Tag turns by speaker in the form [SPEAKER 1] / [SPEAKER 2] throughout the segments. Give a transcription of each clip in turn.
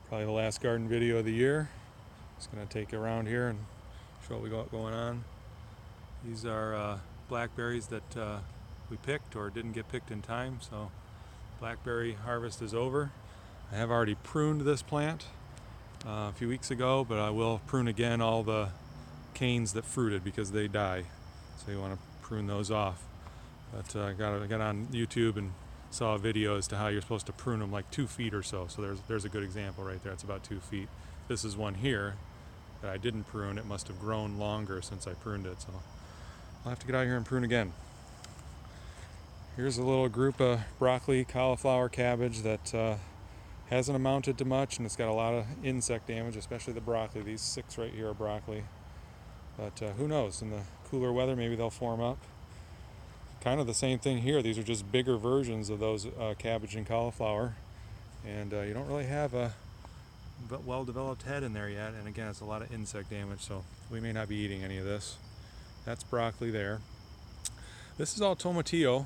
[SPEAKER 1] Probably the last garden video of the year. Just going to take you around here and show what we got going on. These are blackberries that we picked or didn't get picked in time, so blackberry harvest is over. I have already pruned this plant a few weeks ago, but I will prune again all the canes that fruited because they die, so you want to prune those off. But I got on YouTube and saw a video as to how you're supposed to prune them like 2 feet or so. So there's a good example right there. It's about 2 feet. This is one here that I didn't prune. It must have grown longer since I pruned it, so I'll have to get out here and prune again. Here's a little group of broccoli, cauliflower, cabbage that hasn't amounted to much, and it's got a lot of insect damage, especially the broccoli. These 6 right here are broccoli. But who knows? In the cooler weather, maybe they'll form up. Kind of the same thing here. These are just bigger versions of those cabbage and cauliflower, and you don't really have a well-developed head in there yet. And again, it's a lot of insect damage, so we may not be eating any of this. That's broccoli there. This is all tomatillo,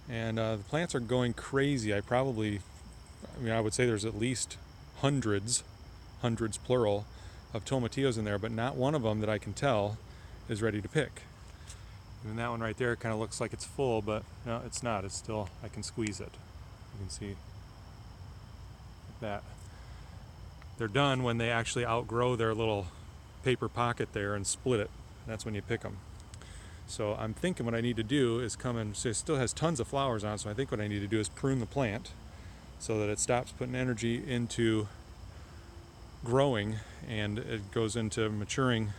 [SPEAKER 1] and the plants are going crazy. I would say there's at least hundreds plural, of tomatillos in there, but not one of them that I can tell is ready to pick. And that one right there kind of looks like it's full, but no, it's not. It's still, I can squeeze it. You can see that. They're done when they actually outgrow their little paper pocket there and split it. That's when you pick them. So I'm thinking what I need to do is come and, so it still has tons of flowers on it, so I think what I need to do is prune the plant so that it stops putting energy into growing and it goes into maturing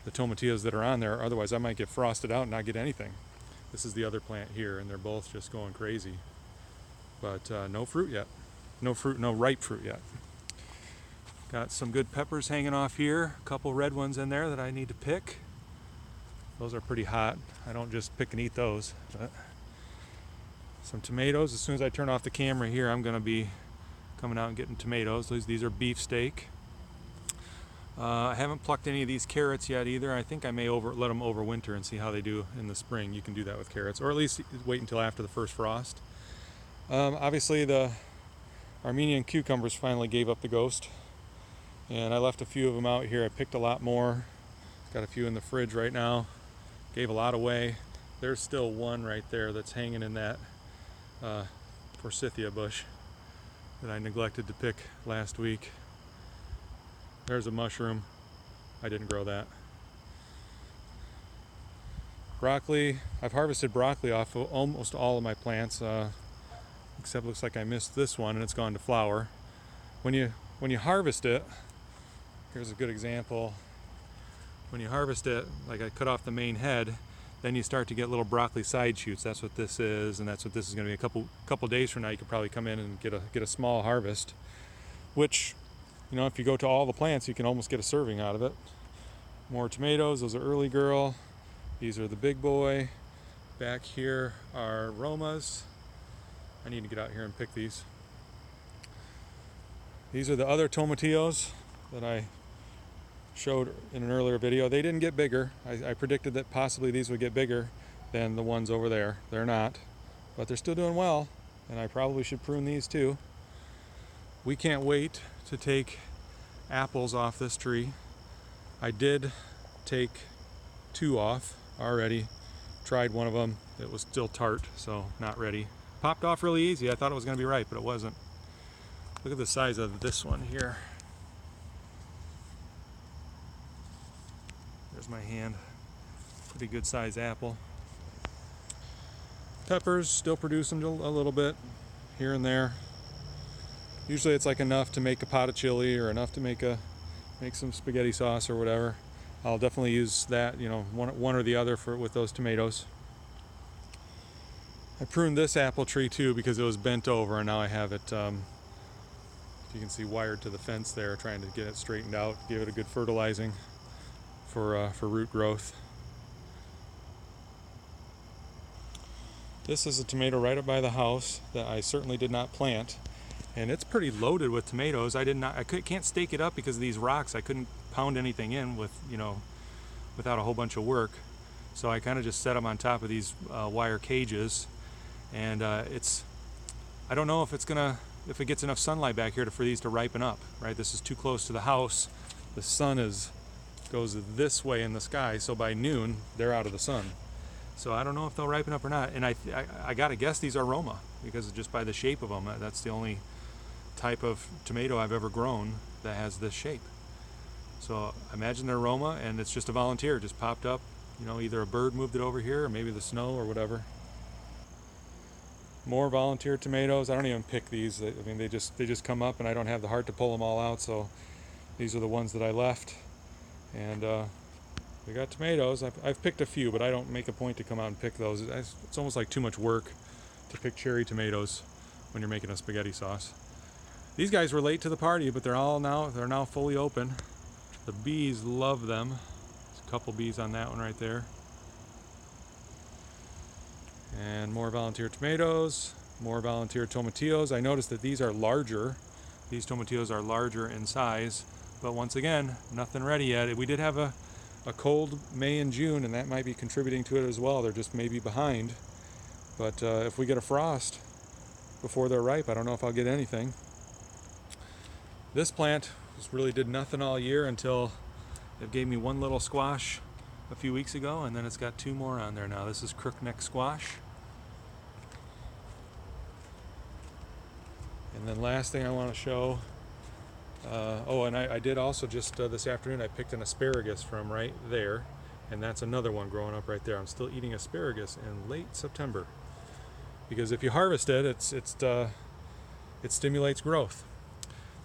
[SPEAKER 1] the tomatillos that are on there. Otherwise I might get frosted out and not get anything. This is the other plant here, and they're both just going crazy, but no fruit yet. No ripe fruit yet. Got some good peppers hanging off here, a couple red ones in there that I need to pick. Those are pretty hot. I don't just pick and eat those. But some tomatoes. As soon as I turn off the camera here, I'm going to be coming out and getting tomatoes. These are beefsteak. I haven't plucked any of these carrots yet either. I think I may let them overwinter and see how they do in the spring. You can do that with carrots, or at least wait until after the first frost. Obviously the Armenian cucumbers finally gave up the ghost, and I left a few of them out here. I picked a lot more. Got a few in the fridge right now. Gave a lot away. There's still one right there that's hanging in that forsythia bush that I neglected to pick last week. There's a mushroom. I didn't grow that. Broccoli. I've harvested broccoli off of almost all of my plants, except looks like I missed this one and it's gone to flower. When you harvest it, here's a good example. When you harvest it, like I cut off the main head, then you start to get little broccoli side shoots. That's what this is, and that's what this is going to be. A couple days from now, you could probably come in and get a small harvest, which, you know, if you go to all the plants, you can almost get a serving out of it. More tomatoes. Those are early girl. These are the big boy. Back here are Romas. I need to get out here and pick these. These are the other tomatillos that I showed in an earlier video. They didn't get bigger. I predicted that possibly these would get bigger than the ones over there. They're not, but they're still doing well, and I probably should prune these too. We can't wait to take apples off this tree. I did take 2 off already. Tried one of them. It was still tart, so not ready. Popped off really easy. I thought it was going to be ripe, but it wasn't. Look at the size of this one here. There's my hand. Pretty good size apple. Peppers still producing a little bit here and there. Usually it's like enough to make a pot of chili or enough to make some spaghetti sauce or whatever. I'll definitely use that, you know, one or the other with those tomatoes. I pruned this apple tree too because it was bent over, and now I have it, if you can see, wired to the fence there, trying to get it straightened out, give it a good fertilizing for root growth. This is a tomato right up by the house that I certainly did not plant, and it's pretty loaded with tomatoes. I can't stake it up because of these rocks. I couldn't pound anything in without a whole bunch of work. So I kind of just set them on top of these wire cages, and I don't know if it's gonna if it gets enough sunlight back here for these to ripen up, right? This is too close to the house. The sun goes this way in the sky, so by noon they're out of the sun. So I don't know if they'll ripen up or not. And I gotta guess these are Roma, because just by the shape of them, that's the only type of tomato I've ever grown that has this shape. So I imagine they're Roma, and it's just a volunteer, just popped up. You know, either a bird moved it over here, or maybe the snow or whatever. More volunteer tomatoes. I don't even pick these. I mean, they just come up, and I don't have the heart to pull them all out. So these are the ones that I left, and we got tomatoes. I've picked a few, but I don't make a point to come out and pick those. It's almost like too much work to pick cherry tomatoes when you're making a spaghetti sauce. These guys were late to the party, but they're now fully open. The bees love them. There's a couple bees on that one right there. And more volunteer tomatoes, more volunteer tomatillos. I noticed that these are larger. These tomatillos are larger in size, but once again, nothing ready yet. We did have a cold May and June, and that might be contributing to it as well. They're just maybe behind. But if we get a frost before they're ripe, I don't know if I'll get anything. This plant just really did nothing all year until it gave me one little squash a few weeks ago, and then it's got two more on there now. This is crookneck squash. And then last thing I want to show, and I did also just this afternoon, I picked an asparagus from right there, and that's another one growing up right there. I'm still eating asparagus in late September, because if you harvest it, it stimulates growth.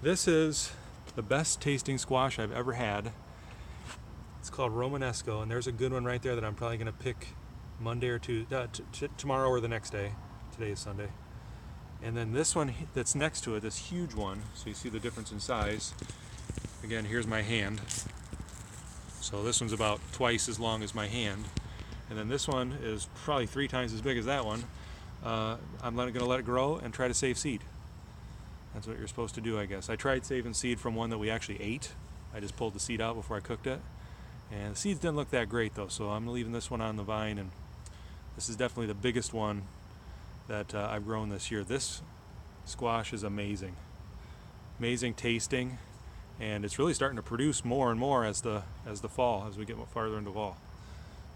[SPEAKER 1] This is the best tasting squash I've ever had. It's called Romanesco, and there's a good one right there that I'm probably going to pick Monday or tomorrow or the next day. Today is Sunday. And then this one that's next to it, this huge one, so you see the difference in size. Again, here's my hand. So this one's about twice as long as my hand. And then this one is probably 3 times as big as that one. I'm going to let it grow and try to save seed. That's what you're supposed to do, I guess. I tried saving seed from one that we actually ate. I just pulled the seed out before I cooked it. And the seeds didn't look that great though, so I'm leaving this one on the vine, and this is definitely the biggest one that I've grown this year. This squash is amazing. Amazing tasting, and it's really starting to produce more and more as we get farther into fall.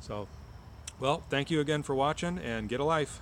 [SPEAKER 1] So, well, thank you again for watching, and get a life.